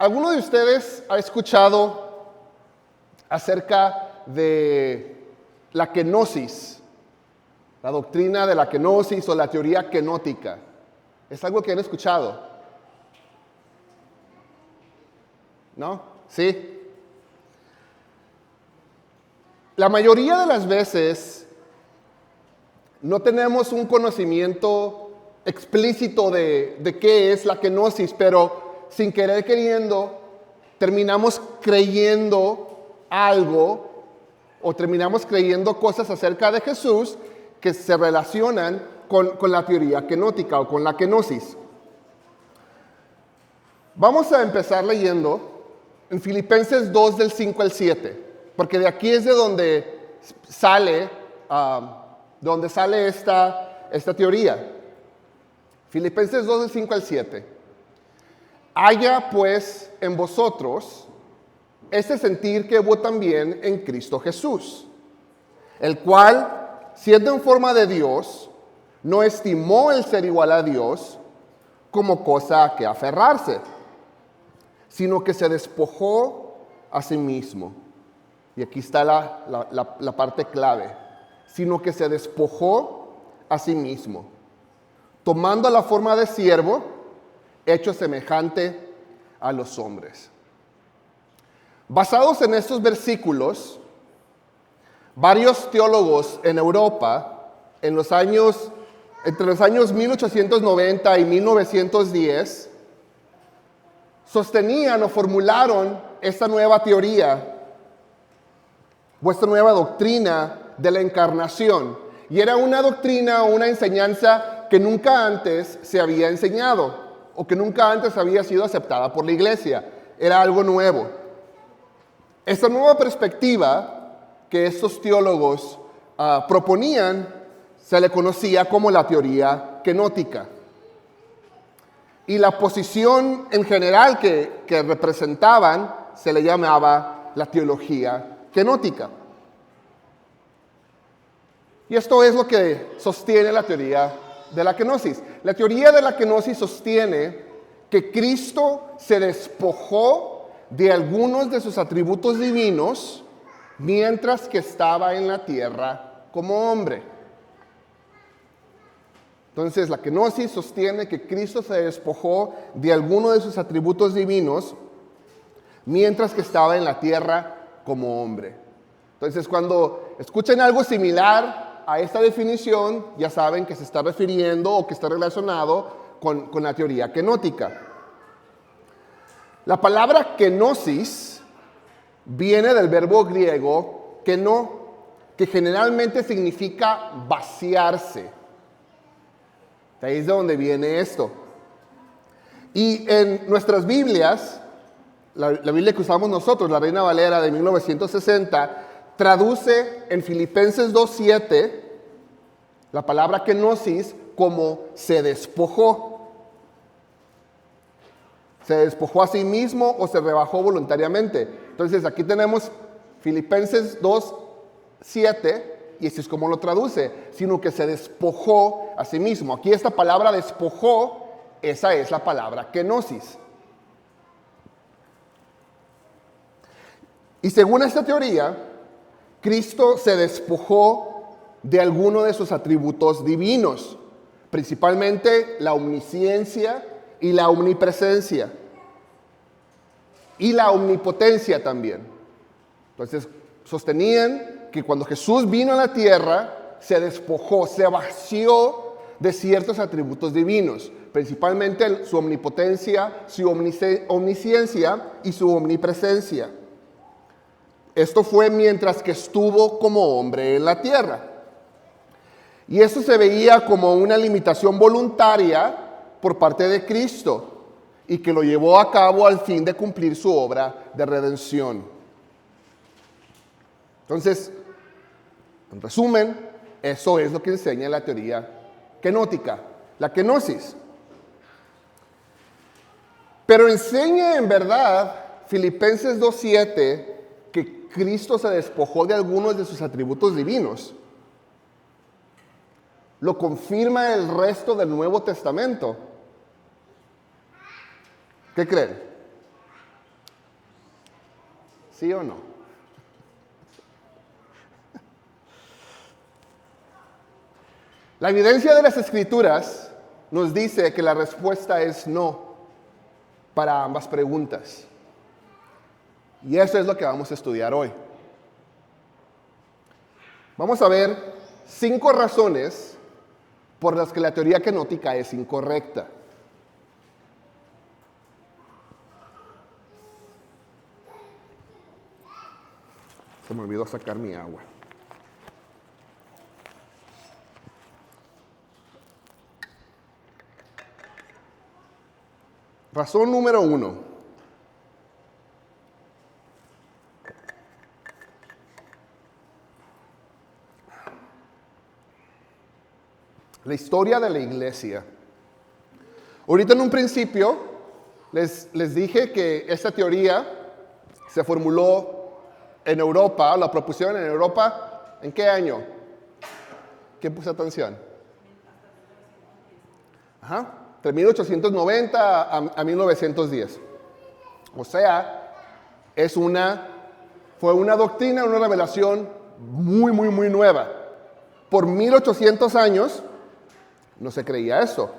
¿Alguno de ustedes ha escuchado acerca de la kenosis? La doctrina de la kenosis o la teoría kenótica. ¿Es algo que han escuchado? ¿No? ¿Sí? La mayoría de las veces no tenemos un conocimiento explícito de qué es la kenosis, pero sin querer queriendo terminamos creyendo algo o terminamos creyendo cosas acerca de Jesús que se relacionan con la teoría kenótica o con la kenosis. Vamos a empezar leyendo en Filipenses 2 del 5 al 7, porque de aquí es de donde sale esta teoría. Filipenses 2 del 5 al 7. Haya pues en vosotros este sentir que hubo también en Cristo Jesús, el cual, siendo en forma de Dios, no estimó el ser igual a Dios como cosa a que aferrarse, sino que se despojó a sí mismo. Y aquí está la parte clave. Sino que se despojó a sí mismo, tomando la forma de siervo, hecho semejante a los hombres. Basados en estos versículos, varios teólogos en Europa, entre los años 1890 y 1910, sostenían o formularon esta nueva teoría o esta nueva doctrina de la encarnación. Y era una doctrina o una enseñanza que nunca antes se había enseñado o que nunca antes había sido aceptada por la iglesia. Era algo nuevo. Esta nueva perspectiva que estos teólogos proponían se le conocía como la teoría kenótica. Y la posición en general que representaban se le llamaba la teología kenótica. Y esto es lo que sostiene la teoría de la kenosis. La teoría de la kenosis sostiene que Cristo se despojó de algunos de sus atributos divinos mientras que estaba en la tierra como hombre. Entonces, la kenosis sostiene que Cristo se despojó de alguno de sus atributos divinos mientras que estaba en la tierra como hombre. Entonces, cuando escuchen algo similar a esta definición, ya saben que se está refiriendo o que está relacionado con la teoría kenótica. La palabra kenosis viene del verbo griego keno, que generalmente significa vaciarse. De ahí es de donde viene esto. Y en nuestras Biblias, la Biblia que usamos nosotros, la Reina Valera de 1960, traduce en Filipenses 2:7 la palabra kenosis como se despojó. Se despojó a sí mismo o se rebajó voluntariamente. Entonces aquí tenemos Filipenses 2:7 y así es como lo traduce, sino que se despojó a sí mismo. Aquí esta palabra despojó, esa es la palabra kenosis. Y según esta teoría, Cristo se despojó de alguno de sus atributos divinos, principalmente la omnisciencia y la omnipresencia, y la omnipotencia también. Entonces, sostenían que cuando Jesús vino a la tierra, se despojó, se vació de ciertos atributos divinos, principalmente su omnipotencia, su omnisciencia y su omnipresencia. Esto fue mientras que estuvo como hombre en la tierra. Y esto se veía como una limitación voluntaria por parte de Cristo y que lo llevó a cabo al fin de cumplir su obra de redención. Entonces, en resumen, eso es lo que enseña la teoría kenótica, la kenosis. Pero enseña en verdad Filipenses 2:7 que Cristo se despojó de algunos de sus atributos divinos. Lo confirma el resto del Nuevo Testamento. ¿Qué creen? ¿Sí o no? La evidencia de las Escrituras nos dice que la respuesta es no para ambas preguntas. Y eso es lo que vamos a estudiar hoy. Vamos a ver 5 razones por las que la teoría kenótica es incorrecta. Se me olvidó sacar mi agua. Razón número 1. La historia de la iglesia. Ahorita en un principio les dije que esta teoría se formuló en Europa, la propusieron en Europa, ¿en qué año? ¿Quién puso atención? De 1890 a 1910. O sea, fue una doctrina, una revelación muy, muy, muy nueva. Por 1800 años no se creía eso.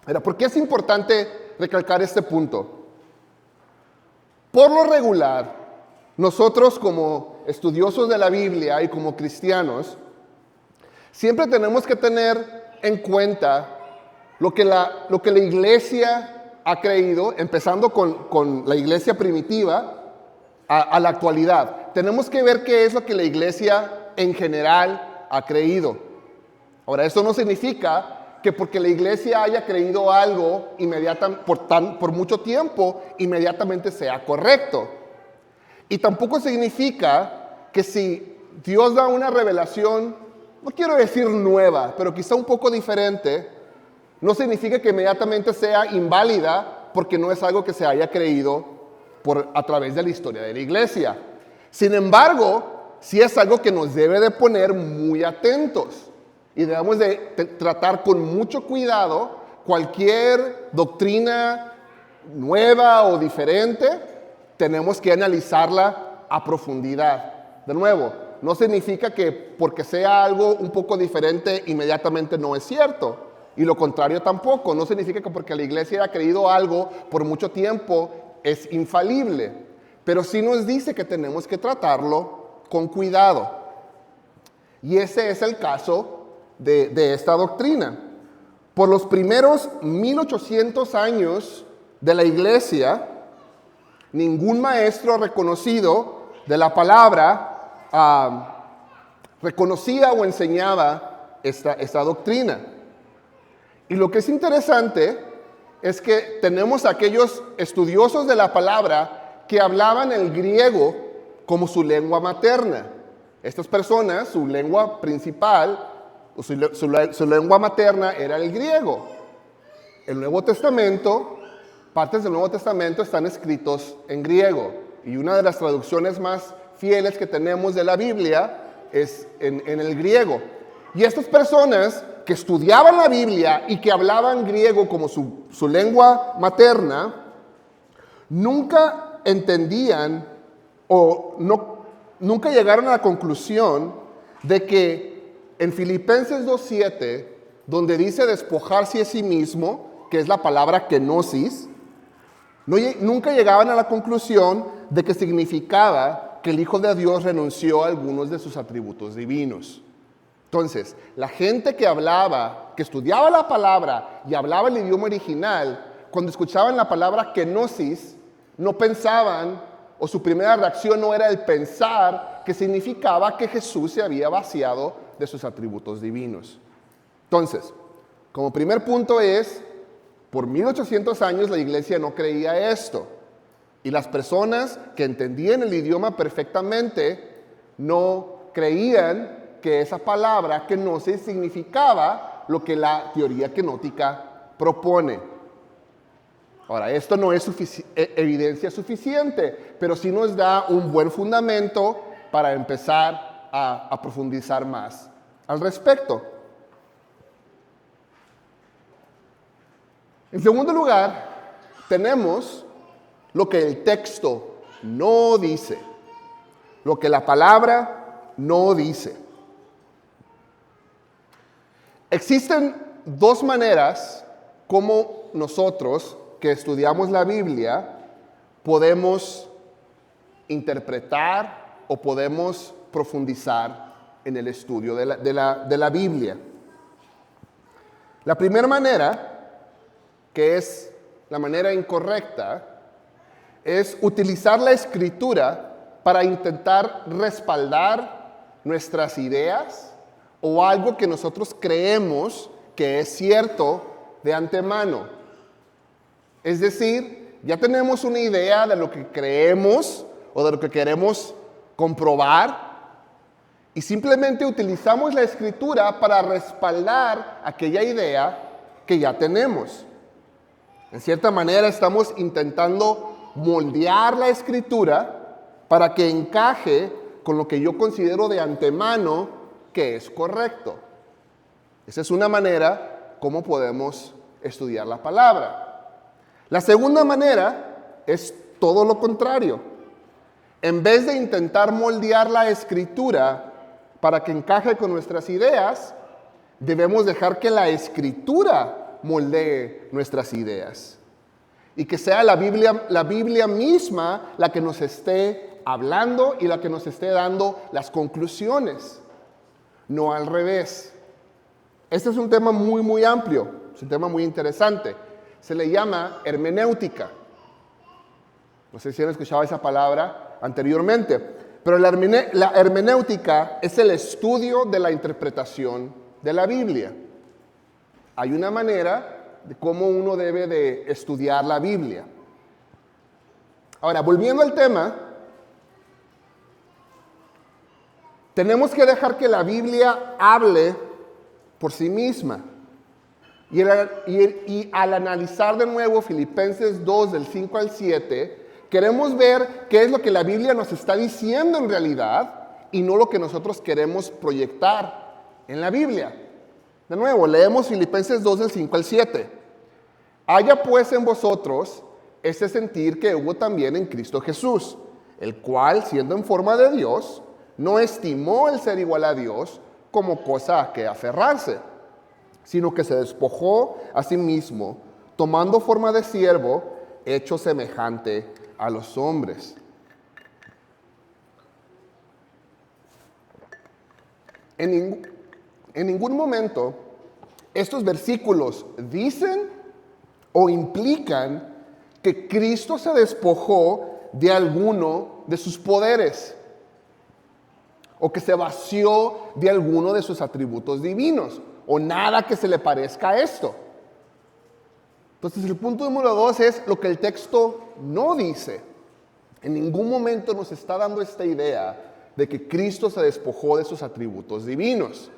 Ahora, ¿por qué es importante recalcar este punto? Por lo regular, nosotros como estudiosos de la Biblia y como cristianos, siempre tenemos que tener en cuenta lo que la iglesia ha creído, empezando con la iglesia primitiva a la actualidad. Tenemos que ver qué es lo que la iglesia en general ha creído. Ahora, eso no significa que porque la iglesia haya creído algo por mucho tiempo, inmediatamente sea correcto. Y tampoco significa que si Dios da una revelación, no quiero decir nueva, pero quizá un poco diferente, no significa que inmediatamente sea inválida porque no es algo que se haya creído a través de la historia de la iglesia. Sin embargo, sí es algo que nos debe de poner muy atentos y debemos de tratar con mucho cuidado cualquier doctrina nueva o diferente. Tenemos que analizarla a profundidad. De nuevo, no significa que porque sea algo un poco diferente inmediatamente no es cierto. Y lo contrario tampoco. No significa que porque la iglesia haya creído algo por mucho tiempo es infalible. Pero sí nos dice que tenemos que tratarlo con cuidado. Y ese es el caso de esta doctrina. Por los primeros 1800 años de la iglesia, ningún maestro reconocido de la palabra reconocía o enseñaba esta doctrina. Y lo que es interesante es que tenemos aquellos estudiosos de la palabra que hablaban el griego como su lengua materna. Estas personas, su lengua principal, su lengua materna era el griego. El Nuevo Testamento, partes del Nuevo Testamento están escritos en griego. Y una de las traducciones más fieles que tenemos de la Biblia es en el griego. Y estas personas que estudiaban la Biblia y que hablaban griego como su lengua materna, nunca entendían o nunca llegaron a la conclusión de que en Filipenses 2:7, donde dice despojarse a sí mismo, que es la palabra kenosis, nunca llegaban a la conclusión de que significaba que el Hijo de Dios renunció a algunos de sus atributos divinos. Entonces, la gente que estudiaba la palabra y hablaba el idioma original, cuando escuchaban la palabra kenosis, no pensaban, o su primera reacción no era el pensar que significaba que Jesús se había vaciado de sus atributos divinos. Entonces, como primer punto por 1800 años la iglesia no creía esto. Y las personas que entendían el idioma perfectamente no creían que esa palabra kenosis significaba lo que la teoría kenótica propone. Ahora, esto no es evidencia suficiente, pero sí nos da un buen fundamento para empezar a profundizar más al respecto. En segundo lugar, tenemos lo que el texto no dice. Lo que la palabra no dice. Existen dos maneras como nosotros que estudiamos la Biblia podemos interpretar o podemos profundizar en el estudio de la Biblia. La primera manera, que es la manera incorrecta, es utilizar la Escritura para intentar respaldar nuestras ideas o algo que nosotros creemos que es cierto de antemano. Es decir, ya tenemos una idea de lo que creemos o de lo que queremos comprobar y simplemente utilizamos la Escritura para respaldar aquella idea que ya tenemos. En cierta manera estamos intentando moldear la Escritura para que encaje con lo que yo considero de antemano que es correcto. Esa es una manera como podemos estudiar la palabra. La segunda manera es todo lo contrario. En vez de intentar moldear la Escritura para que encaje con nuestras ideas, debemos dejar que la Escritura moldee nuestras ideas. Y que sea la Biblia misma la que nos esté hablando y la que nos esté dando las conclusiones, no al revés. Este es un tema muy amplio, es un tema muy interesante. Se le llama hermenéutica. No sé si han escuchado esa palabra anteriormente. Pero la hermenéutica es el estudio de la interpretación de la Biblia. Hay una manera de cómo uno debe de estudiar la Biblia. Ahora, volviendo al tema, tenemos que dejar que la Biblia hable por sí misma. Y al analizar de nuevo Filipenses 2, del 5 al 7, queremos ver qué es lo que la Biblia nos está diciendo en realidad y no lo que nosotros queremos proyectar en la Biblia. De nuevo, leemos Filipenses 2 del 5 al 7. Haya pues en vosotros ese sentir que hubo también en Cristo Jesús, el cual, siendo en forma de Dios, no estimó el ser igual a Dios como cosa a que aferrarse, sino que se despojó a sí mismo, tomando forma de siervo, hecho semejante a los hombres. En ningún momento estos versículos dicen o implican que Cristo se despojó de alguno de sus poderes o que se vació de alguno de sus atributos divinos o nada que se le parezca a esto. Entonces el punto número 2 es lo que el texto no dice. En ningún momento nos está dando esta idea de que Cristo se despojó de sus atributos divinos.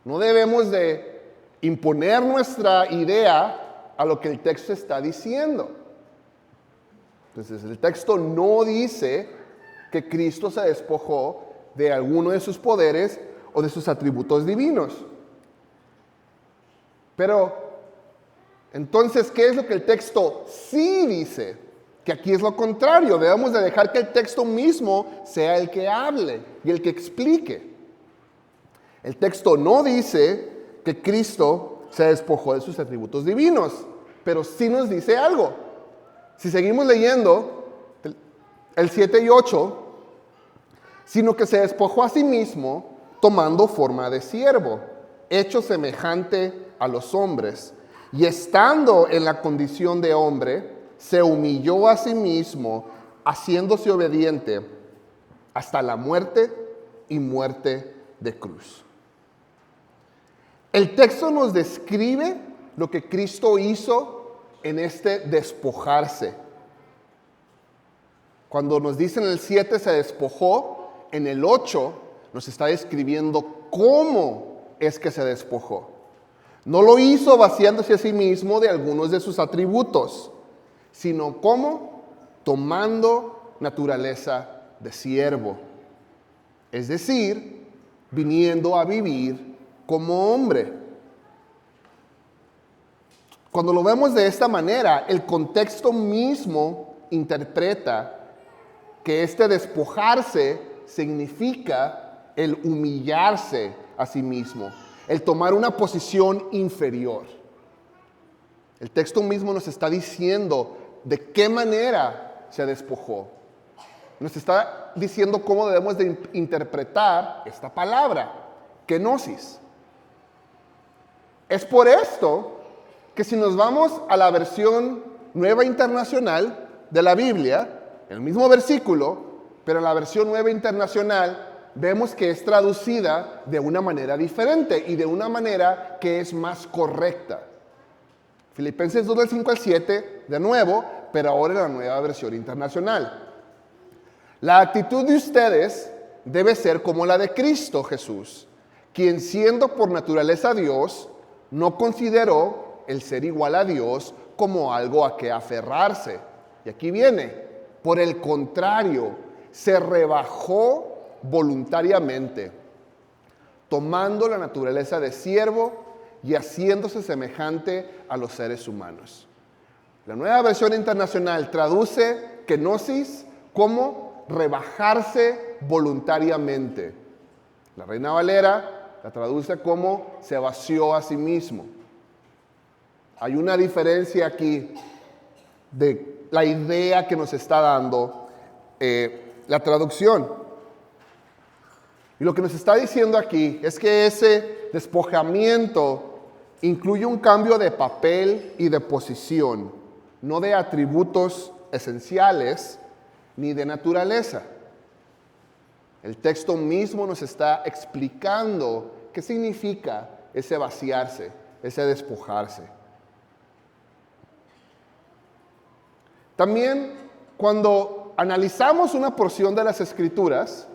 No debemos de imponer nuestra idea a lo que el texto está diciendo. Entonces el texto no dice que Cristo se despojó de alguno de sus poderes o de sus atributos divinos. Pero entonces, ¿qué es lo que el texto sí dice? Que aquí es lo contrario. Debemos de dejar que el texto mismo sea el que hable y el que explique. El texto no dice que Cristo se despojó de sus atributos divinos, pero sí nos dice algo. Si seguimos leyendo el 7 y 8, sino que se despojó a sí mismo tomando forma de siervo, hecho semejante a los hombres. Y estando en la condición de hombre, se humilló a sí mismo, haciéndose obediente hasta la muerte y muerte de cruz. El texto nos describe lo que Cristo hizo en este despojarse. Cuando nos dice en el 7 se despojó, en el 8 nos está describiendo cómo es que se despojó. No lo hizo vaciándose a sí mismo de algunos de sus atributos, sino como tomando naturaleza de siervo. Es decir, viniendo a vivir como hombre. Cuando lo vemos de esta manera, el contexto mismo interpreta que este despojarse significa el humillarse a sí mismo, el tomar una posición inferior. El texto mismo nos está diciendo de qué manera se despojó. Nos está diciendo cómo debemos de interpretar esta palabra, kenosis. Es por esto que si nos vamos a la versión Nueva Internacional de la Biblia, el mismo versículo, pero en la versión Nueva Internacional, vemos que es traducida de una manera diferente y de una manera que es más correcta. Filipenses 2 del 5 al 7, de nuevo, pero ahora en la Nueva Versión Internacional. La actitud de ustedes debe ser como la de Cristo Jesús, quien siendo por naturaleza Dios, no consideró el ser igual a Dios como algo a que aferrarse. Y aquí viene, por el contrario, se rebajó voluntariamente, tomando la naturaleza de siervo y haciéndose semejante a los seres humanos. La Nueva Versión Internacional traduce kenosis como rebajarse voluntariamente. La Reina Valera la traduce como se vació a sí mismo. Hay una diferencia aquí de la idea que nos está dando la traducción. Y lo que nos está diciendo aquí es que ese despojamiento incluye un cambio de papel y de posición, no de atributos esenciales ni de naturaleza. El texto mismo nos está explicando qué significa ese vaciarse, ese despojarse. También cuando analizamos una porción de las Escrituras,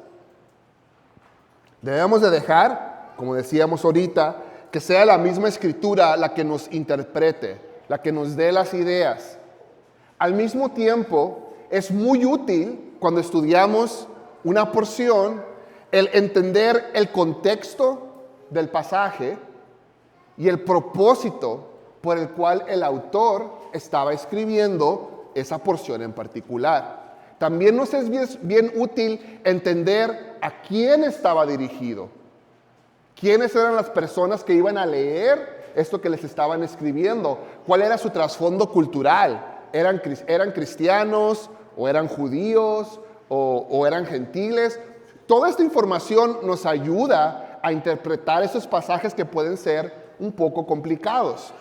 debemos de dejar, como decíamos ahorita, que sea la misma Escritura la que nos interprete, la que nos dé las ideas. Al mismo tiempo, es muy útil cuando estudiamos una porción el entender el contexto del pasaje y el propósito por el cual el autor estaba escribiendo esa porción en particular. También nos es bien útil entender a quién estaba dirigido. ¿Quiénes eran las personas que iban a leer esto que les estaban escribiendo? ¿Cuál era su trasfondo cultural? ¿Eran cristianos o eran judíos o eran gentiles? Toda esta información nos ayuda a interpretar esos pasajes que pueden ser un poco complicados.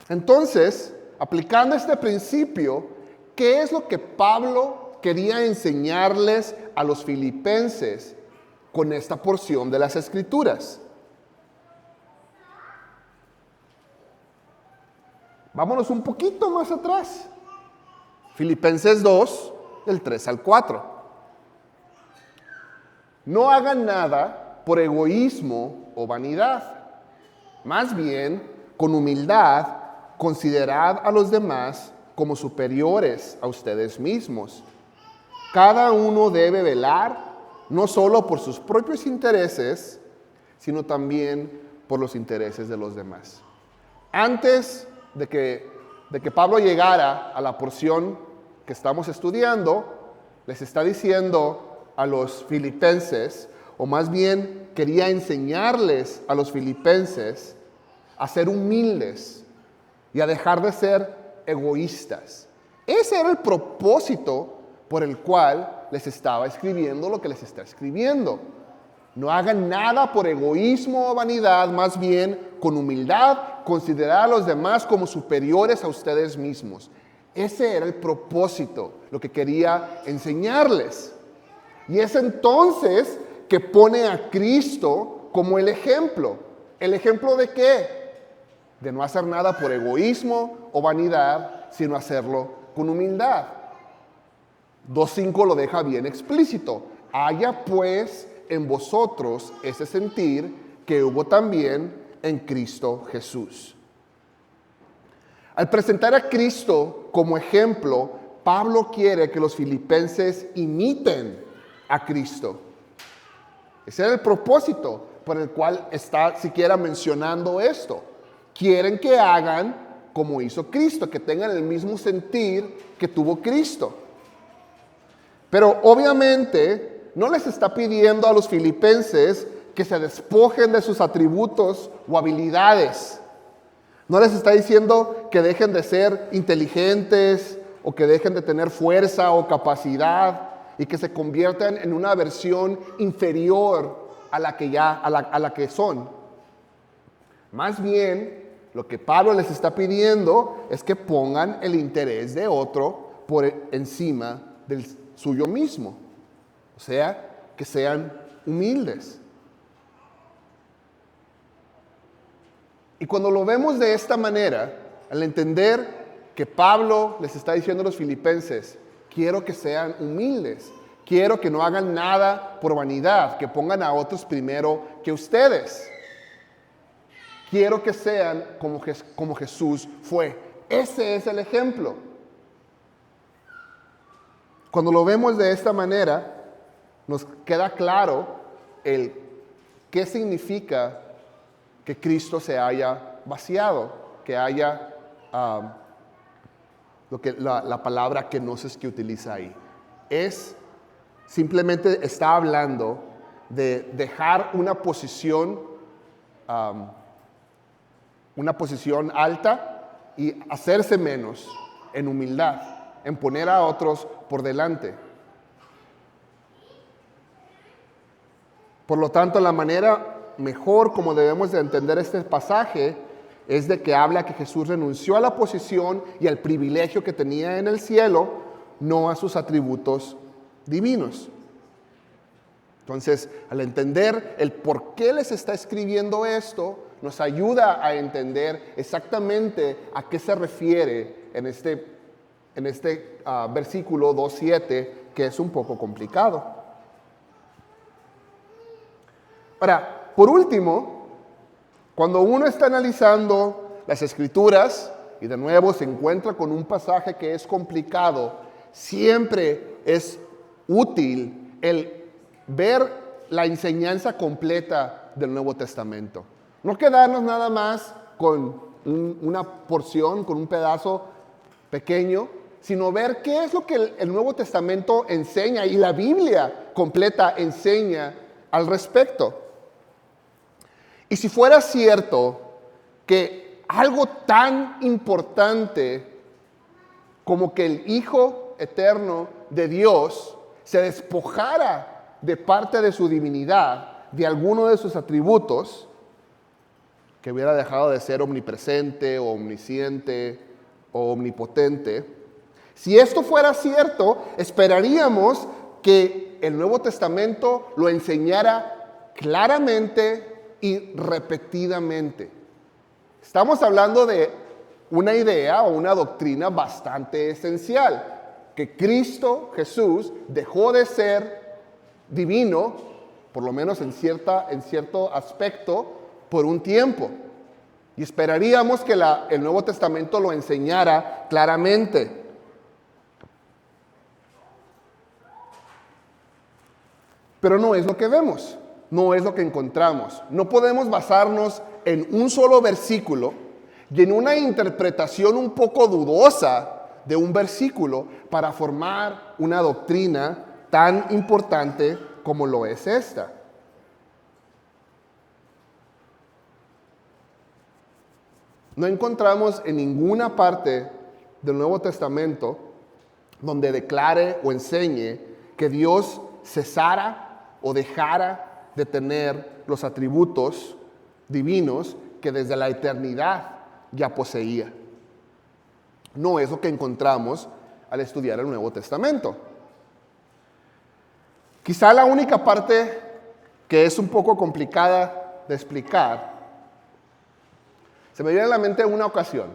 Entonces, aplicando este principio, ¿qué es lo que Pablo quería enseñarles a los filipenses con esta porción de las Escrituras? Vámonos un poquito más atrás. Filipenses 2, del 3 al 4. No hagan nada por egoísmo o vanidad. Más bien, con humildad, considerad a los demás como superiores a ustedes mismos. Cada uno debe velar no solo por sus propios intereses, sino también por los intereses de los demás. Antes de que Pablo llegara a la porción que estamos estudiando, les está diciendo a los filipenses, o más bien quería enseñarles a los filipenses a ser humildes y a dejar de ser egoístas. Ese era el propósito por el cual les estaba escribiendo lo que les está escribiendo. No hagan nada por egoísmo o vanidad, más bien con humildad, considerar a los demás como superiores a ustedes mismos. Ese era el propósito, lo que quería enseñarles. Y es entonces que pone a Cristo como el ejemplo. ¿El ejemplo de qué? De no hacer nada por egoísmo o vanidad, sino hacerlo con humildad. 2.5 lo deja bien explícito. Haya pues en vosotros ese sentir que hubo también en Cristo Jesús. Al presentar a Cristo como ejemplo, Pablo quiere que los filipenses imiten a Cristo. Ese era el propósito por el cual está siquiera mencionando esto. Quieren que hagan como hizo Cristo, que tengan el mismo sentir que tuvo Cristo. Pero obviamente no les está pidiendo a los filipenses que se despojen de sus atributos o habilidades. No les está diciendo que dejen de ser inteligentes o que dejen de tener fuerza o capacidad y que se conviertan en una versión inferior a la que son. Más bien, lo que Pablo les está pidiendo es que pongan el interés de otro por encima del suyo mismo. O sea, que sean humildes. Y cuando lo vemos de esta manera, al entender que Pablo les está diciendo a los filipenses, quiero que sean humildes, quiero que no hagan nada por vanidad, que pongan a otros primero que ustedes. Quiero que sean como Jesús fue. Ese es el ejemplo. Cuando lo vemos de esta manera, nos queda claro qué significa que Cristo se haya vaciado, que haya la palabra kenosis que utiliza ahí. Simplemente está hablando de dejar una posición alta y hacerse menos en humildad, en poner a otros por delante. Por lo tanto, la manera mejor como debemos de entender este pasaje es de que habla que Jesús renunció a la posición y al privilegio que tenía en el cielo, no a sus atributos divinos. Entonces, al entender el por qué les está escribiendo esto, nos ayuda a entender exactamente a qué se refiere en este versículo 2:7, que es un poco complicado. Ahora, por último, cuando uno está analizando las Escrituras y de nuevo se encuentra con un pasaje que es complicado, siempre es útil el ver la enseñanza completa del Nuevo Testamento. No quedarnos nada más con una porción, con un pedazo pequeño, sino ver qué es lo que el Nuevo Testamento enseña y la Biblia completa enseña al respecto. Y si fuera cierto que algo tan importante como que el Hijo eterno de Dios se despojara de parte de su divinidad, de alguno de sus atributos, que hubiera dejado de ser omnipresente o omnisciente o omnipotente, si esto fuera cierto, esperaríamos que el Nuevo Testamento lo enseñara claramente y repetidamente. Estamos hablando de una idea o una doctrina bastante esencial, que Cristo Jesús dejó de ser divino, por lo menos en cierto aspecto, por un tiempo. Y esperaríamos que el Nuevo Testamento lo enseñara claramente. Pero no es lo que vemos, no es lo que encontramos. No podemos basarnos en un solo versículo y en una interpretación un poco dudosa de un versículo para formar una doctrina tan importante como lo es esta. No encontramos en ninguna parte del Nuevo Testamento donde declare o enseñe que Dios cesara o dejara de tener los atributos divinos que desde la eternidad ya poseía. No es lo que encontramos al estudiar el Nuevo Testamento. Quizá la única parte que es un poco complicada de explicar, se me viene a la mente una ocasión,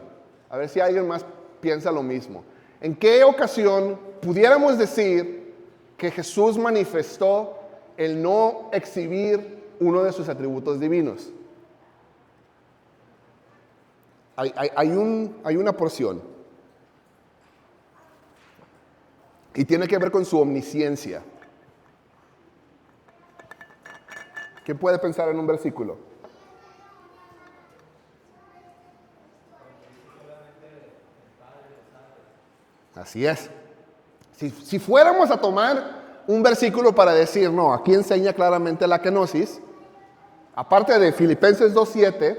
a ver si alguien más piensa lo mismo. ¿En qué ocasión pudiéramos decir que Jesús manifestó el no exhibir uno de sus atributos divinos? Hay una porción y tiene que ver con su omnisciencia. ¿Quién puede pensar en un versículo? Así es. Si fuéramos a tomar un versículo para decir, no, aquí enseña claramente la kenosis, aparte de Filipenses 2:7,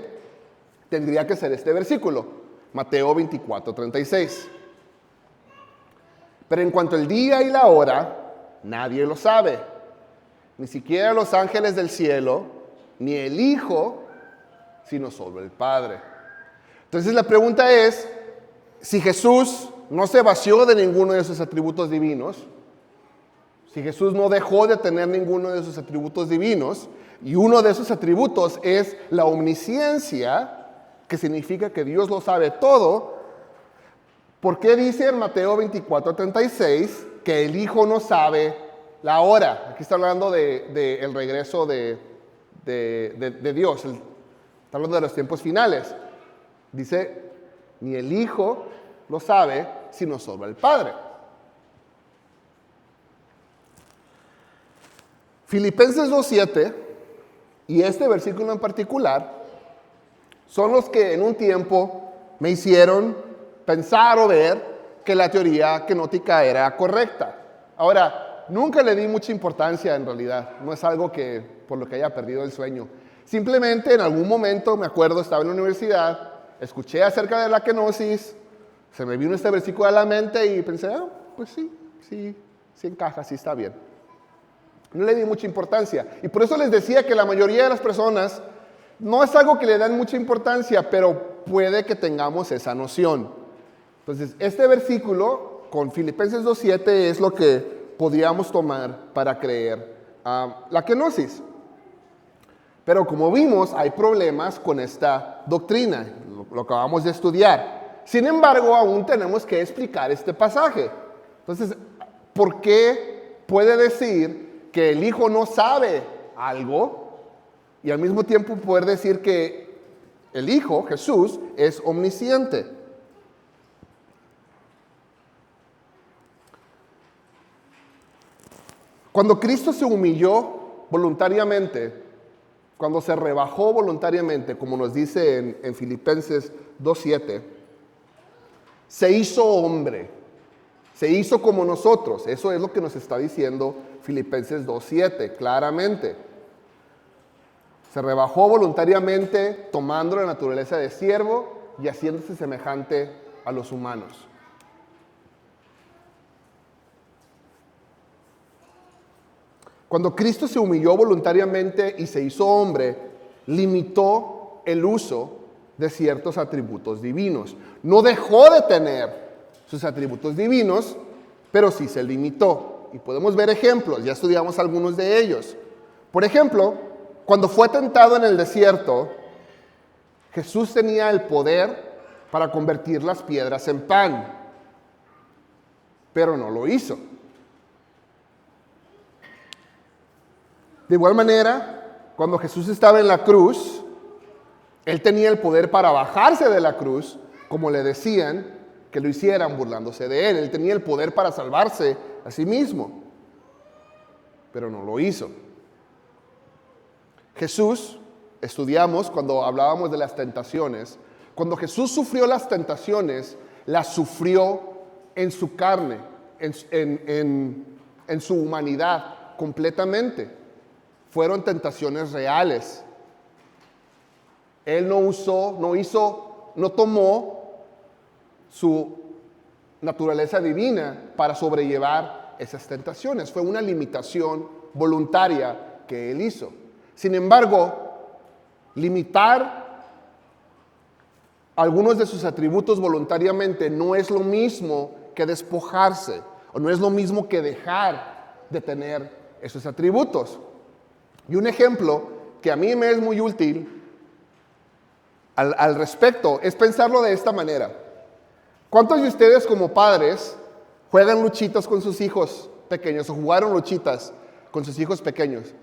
tendría que ser este versículo, Mateo 24:36. Pero en cuanto al día y la hora, nadie lo sabe, ni siquiera los ángeles del cielo, ni el Hijo, sino solo el Padre. Entonces la pregunta es, si Jesús no se vació de ninguno de sus atributos divinos, si Jesús no dejó de tener ninguno de sus atributos divinos, y uno de esos atributos es la omnisciencia, que significa que Dios lo sabe todo, ¿por qué dice en Mateo 24:36 que el Hijo no sabe la hora? Aquí está hablando del regreso de Dios, está hablando de los tiempos finales. Dice, ni el Hijo lo sabe, sino solo el Padre. Filipenses 2:7 y este versículo en particular son los que en un tiempo me hicieron pensar o ver que la teoría kenótica era correcta. Ahora, nunca le di mucha importancia en realidad, no es algo que por lo que haya perdido el sueño. Simplemente en algún momento, me acuerdo, estaba en la universidad, escuché acerca de la kenosis, se me vino este versículo a la mente y pensé, pues sí encaja, sí está bien. No le di mucha importancia. Y por eso les decía que la mayoría de las personas no es algo que le dan mucha importancia, pero puede que tengamos esa noción. Entonces, este versículo con Filipenses 2:7 es lo que podríamos tomar para creer la kenosis. Pero como vimos, hay problemas con esta doctrina, lo acabamos de estudiar. Sin embargo, aún tenemos que explicar este pasaje. Entonces, ¿por qué puede decir que el Hijo no sabe algo y al mismo tiempo poder decir que el Hijo, Jesús, es omnisciente? Cuando Cristo se humilló voluntariamente, cuando se rebajó voluntariamente, como nos dice en Filipenses 2:7, se hizo hombre, se hizo como nosotros. Eso es lo que nos está diciendo Filipenses 2:7, claramente. Se rebajó voluntariamente, tomando la naturaleza de siervo y haciéndose semejante a los humanos. Cuando Cristo se humilló voluntariamente y se hizo hombre, limitó el uso de ciertos atributos divinos. No dejó de tener sus atributos divinos, pero sí se limitó. Y podemos ver ejemplos, ya estudiamos algunos de ellos. Por ejemplo, cuando fue tentado en el desierto, Jesús tenía el poder para convertir las piedras en pan, pero no lo hizo. De igual manera, cuando Jesús estaba en la cruz, Él tenía el poder para bajarse de la cruz, como le decían que lo hicieran burlándose de Él. Él tenía el poder para salvarse a sí mismo, pero no lo hizo. Jesús, estudiamos cuando hablábamos de las tentaciones, cuando Jesús sufrió las tentaciones, las sufrió en su carne, en su humanidad completamente. Fueron tentaciones reales. Él no tomó su naturaleza divina para sobrellevar esas tentaciones. Fue una limitación voluntaria que Él hizo. Sin embargo, limitar algunos de sus atributos voluntariamente no es lo mismo que despojarse, o no es lo mismo que dejar de tener esos atributos. Y un ejemplo que a mí me es muy útil al respecto es pensarlo de esta manera. ¿Cuántos de ustedes como padres juegan luchitas con sus hijos pequeños o jugaron luchitas con sus hijos pequeños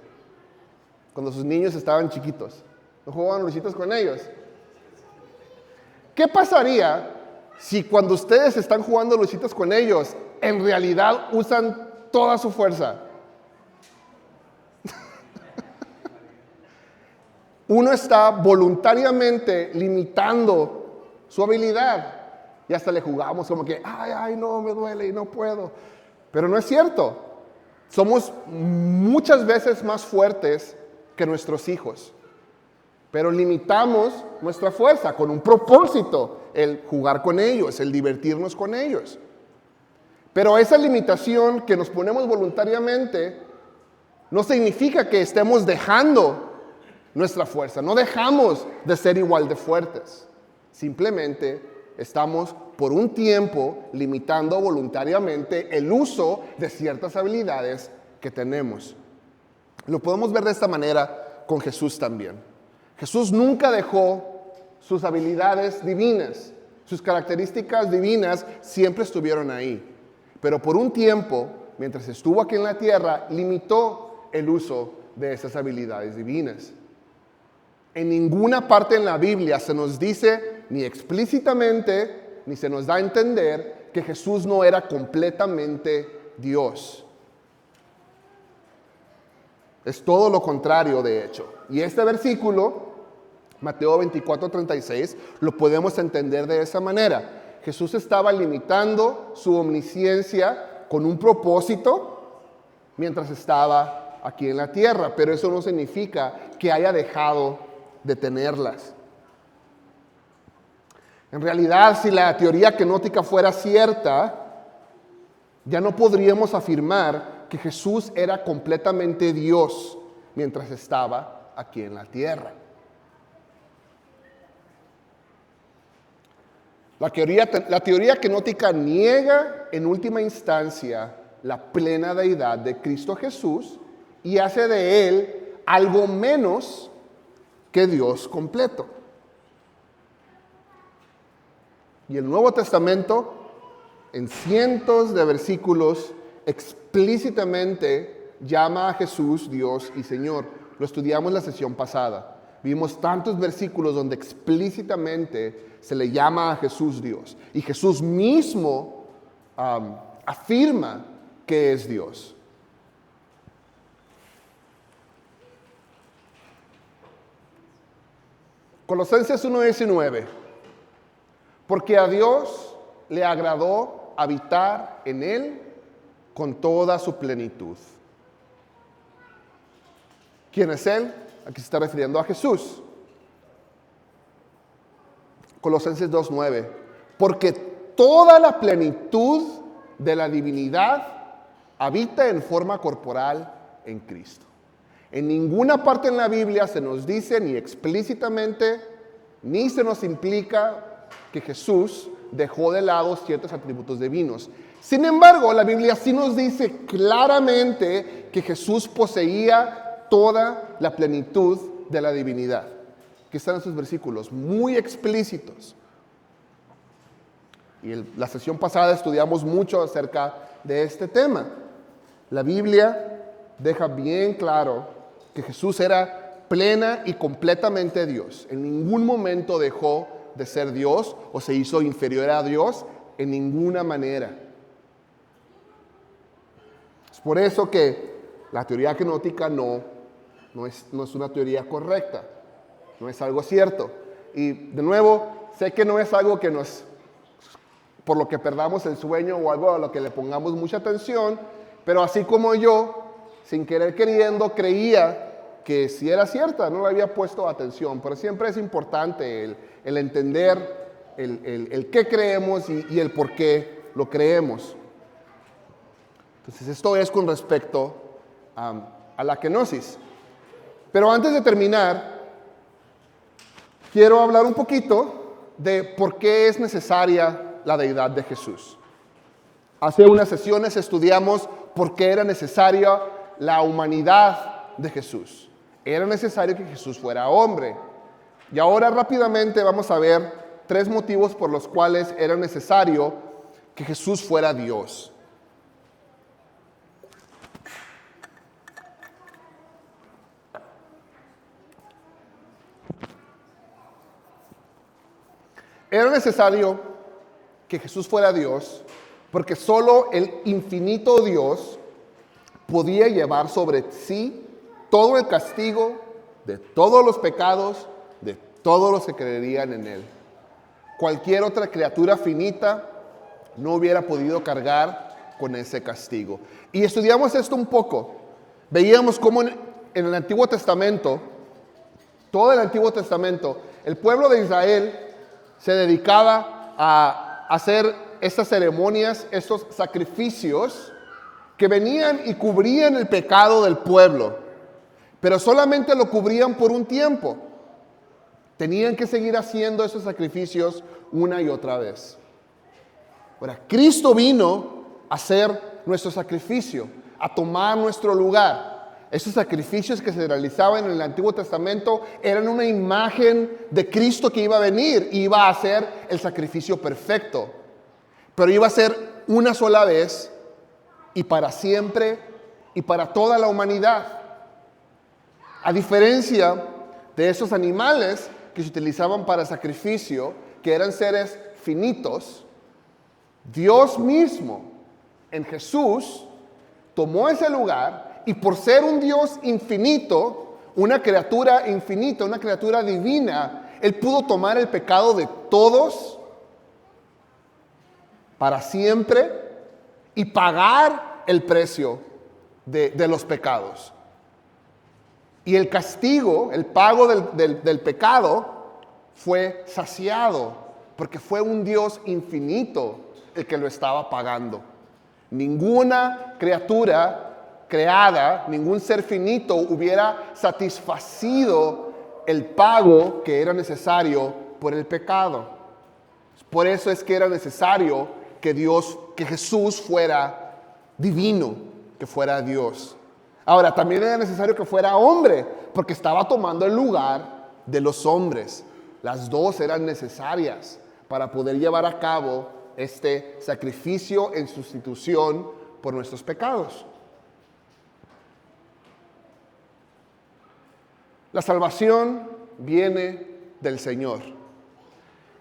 cuando sus niños estaban chiquitos? ¿No jugaban luchitas con ellos? ¿Qué pasaría si cuando ustedes están jugando luchitas con ellos, en realidad usan toda su fuerza? Uno está voluntariamente limitando su habilidad. Y hasta le jugamos como que, ay, no, me duele y no puedo. Pero no es cierto. Somos muchas veces más fuertes que nuestros hijos. Pero limitamos nuestra fuerza con un propósito, el jugar con ellos, el divertirnos con ellos. Pero esa limitación que nos ponemos voluntariamente no significa que estemos dejando nuestra fuerza, no dejamos de ser igual de fuertes. Simplemente estamos por un tiempo limitando voluntariamente el uso de ciertas habilidades que tenemos. Lo podemos ver de esta manera con Jesús también. Jesús nunca dejó sus habilidades divinas, sus características divinas siempre estuvieron ahí. Pero por un tiempo, mientras estuvo aquí en la tierra, limitó el uso de esas habilidades divinas. En ninguna parte en la Biblia se nos dice, ni explícitamente, ni se nos da a entender que Jesús no era completamente Dios. Es todo lo contrario, de hecho. Y este versículo, Mateo 24:36, lo podemos entender de esa manera. Jesús estaba limitando su omnisciencia con un propósito mientras estaba aquí en la tierra, pero eso no significa que haya dejado de tenerlas. En realidad, si la teoría kenótica fuera cierta, ya no podríamos afirmar que Jesús era completamente Dios mientras estaba aquí en la tierra. La teoría kenótica niega en última instancia la plena deidad de Cristo Jesús y hace de Él algo menos que Dios completo. Y el Nuevo Testamento, en cientos de versículos, explícitamente llama a Jesús Dios y Señor. Lo estudiamos la sesión pasada. Vimos tantos versículos donde explícitamente se le llama a Jesús Dios. Y Jesús mismo afirma que es Dios. Colosenses 1:19. Porque a Dios le agradó habitar en Él con toda su plenitud. ¿Quién es Él? Aquí se está refiriendo a Jesús. Colosenses 2:9. Porque toda la plenitud de la divinidad habita en forma corporal en Cristo. En ninguna parte en la Biblia se nos dice ni explícitamente ni se nos implica que Jesús dejó de lado ciertos atributos divinos. Sin embargo, la Biblia sí nos dice claramente que Jesús poseía toda la plenitud de la divinidad. Aquí están esos versículos muy explícitos. Y la sesión pasada estudiamos mucho acerca de este tema. La Biblia deja bien claro que Jesús era plena y completamente Dios. En ningún momento dejó de ser Dios o se hizo inferior a Dios en ninguna manera. Es por eso que la teoría kenótica no es una teoría correcta, no es algo cierto. Y de nuevo, sé que no es algo que por lo que perdamos el sueño o algo a lo que le pongamos mucha atención, pero así como yo, sin querer queriendo, creía que si era cierta, no le había puesto atención, pero siempre es importante el entender el qué creemos y el por qué lo creemos. Entonces esto es con respecto a la kenosis. Pero antes de terminar, quiero hablar un poquito de por qué es necesaria la deidad de Jesús. Hace unas sesiones estudiamos por qué era necesaria la humanidad de Jesús. Era necesario que Jesús fuera hombre. Y ahora rápidamente vamos a ver 3 motivos por los cuales era necesario que Jesús fuera Dios. Era necesario que Jesús fuera Dios porque solo el infinito Dios podía llevar sobre sí todo el castigo de todos los pecados de todos los que creerían en Él. Cualquier otra criatura finita no hubiera podido cargar con ese castigo. Y estudiamos esto un poco. Veíamos cómo en el Antiguo Testamento, todo el Antiguo Testamento, el pueblo de Israel se dedicaba a hacer estas ceremonias, estos sacrificios que venían y cubrían el pecado del pueblo, pero solamente lo cubrían por un tiempo. Tenían que seguir haciendo esos sacrificios una y otra vez. Ahora, Cristo vino a hacer nuestro sacrificio, a tomar nuestro lugar. Esos sacrificios que se realizaban en el Antiguo Testamento eran una imagen de Cristo que iba a venir y iba a hacer el sacrificio perfecto. Pero iba a ser una sola vez y para siempre y para toda la humanidad. A diferencia de esos animales que se utilizaban para sacrificio, que eran seres finitos, Dios mismo en Jesús tomó ese lugar y por ser un Dios infinito, una criatura infinita, una criatura divina, Él pudo tomar el pecado de todos para siempre y pagar el precio de los pecados. Y el castigo, el pago del pecado fue saciado, porque fue un Dios infinito el que lo estaba pagando. Ninguna criatura creada, ningún ser finito hubiera satisfacido el pago que era necesario por el pecado. Por eso es que era necesario que Jesús fuera divino, que fuera Dios. Ahora, también era necesario que fuera hombre, porque estaba tomando el lugar de los hombres. Las dos eran necesarias para poder llevar a cabo este sacrificio en sustitución por nuestros pecados. La salvación viene del Señor.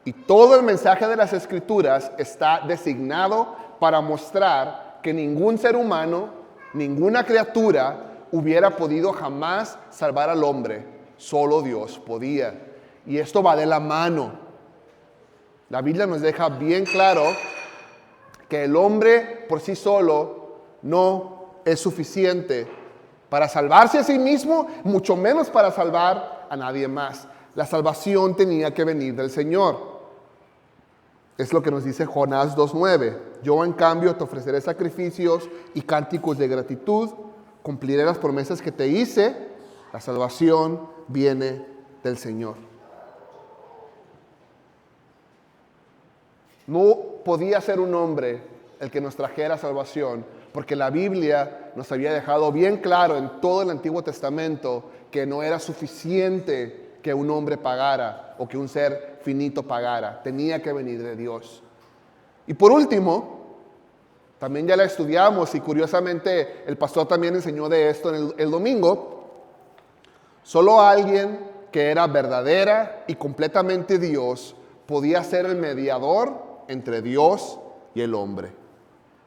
Y todo el mensaje de las Escrituras está designado para mostrar que ningún ser humano, ninguna criatura hubiera podido jamás salvar al hombre. Solo Dios podía. Y esto va de la mano. La Biblia nos deja bien claro que el hombre por sí solo no es suficiente para salvarse a sí mismo, mucho menos para salvar a nadie más. La salvación tenía que venir del Señor. Es lo que nos dice Jonás 2:9. Yo en cambio te ofreceré sacrificios y cánticos de gratitud, cumpliré las promesas que te hice, la salvación viene del Señor. No podía ser un hombre el que nos trajera salvación, porque la Biblia nos había dejado bien claro en todo el Antiguo Testamento que no era suficiente que un hombre pagara o que un ser finito pagara. Tenía que venir de Dios. Y por último, también ya la estudiamos y curiosamente el pastor también enseñó de esto el domingo. Solo alguien que era verdadera y completamente Dios podía ser el mediador entre Dios y el hombre,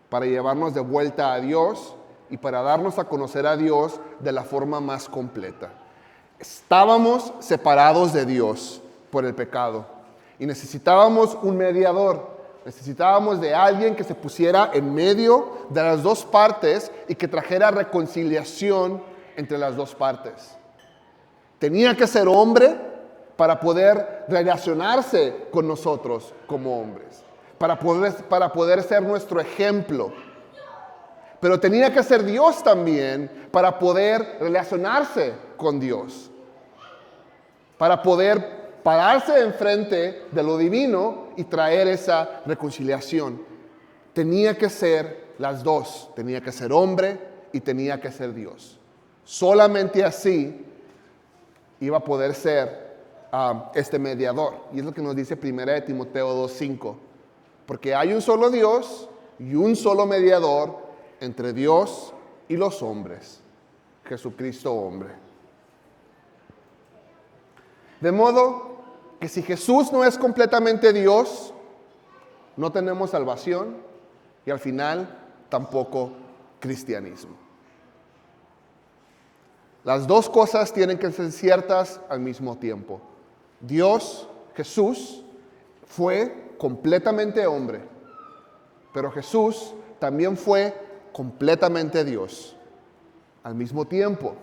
para llevarnos de vuelta a Dios y para darnos a conocer a Dios de la forma más completa. Estábamos separados de Dios por el pecado y necesitábamos un mediador. Necesitábamos de alguien que se pusiera en medio de las dos partes y que trajera reconciliación entre las dos partes. Tenía que ser hombre para poder relacionarse con nosotros como hombres, para poder ser nuestro ejemplo. Pero tenía que ser Dios también para poder relacionarse con Dios, para poder pararse enfrente de lo divino y traer esa reconciliación. Tenía que ser las dos, tenía que ser hombre y tenía que ser Dios. Solamente así iba a poder ser este mediador. Y es lo que nos dice 1 Timoteo 2:5. Porque hay un solo Dios y un solo mediador entre Dios y los hombres, Jesucristo hombre. De modo que si Jesús no es completamente Dios, no tenemos salvación y al final tampoco cristianismo. Las dos cosas tienen que ser ciertas al mismo tiempo. Dios, Jesús, fue completamente hombre, pero Jesús también fue completamente Dios al mismo tiempo.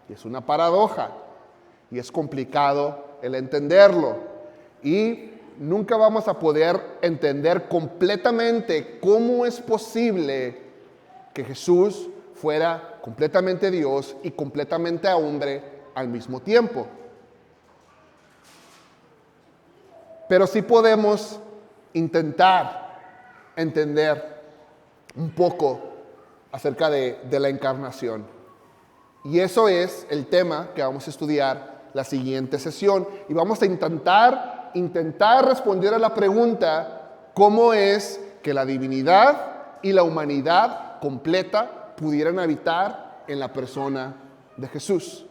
Y es una paradoja y es complicado el entenderlo. Y nunca vamos a poder entender completamente cómo es posible que Jesús fuera completamente Dios y completamente hombre al mismo tiempo. Pero sí podemos intentar entender un poco acerca de la encarnación. Y eso es el tema que vamos a estudiar la siguiente sesión. Y vamos a intentar responder a la pregunta: ¿cómo es que la divinidad y la humanidad completa pudieran habitar en la persona de Jesús?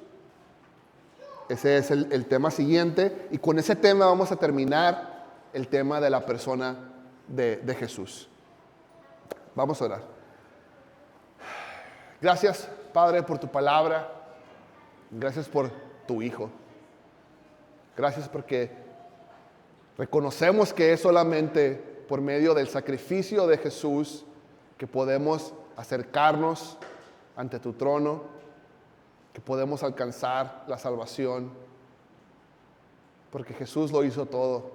Ese es el tema siguiente, y con ese tema vamos a terminar el tema de la persona de Jesús. Vamos a orar. Gracias, Padre, por tu palabra. Gracias por tu Hijo. Gracias porque reconocemos que es solamente por medio del sacrificio de Jesús que podemos acercarnos ante tu trono, que podemos alcanzar la salvación, porque Jesús lo hizo todo.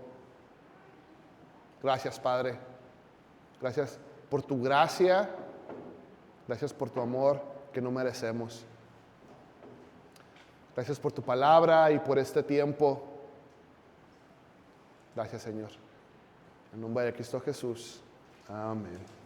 Gracias, Padre. Gracias por tu gracia. Gracias por tu amor que no merecemos. Gracias por tu palabra y por este tiempo. Gracias, Señor. En nombre de Cristo Jesús. Amén.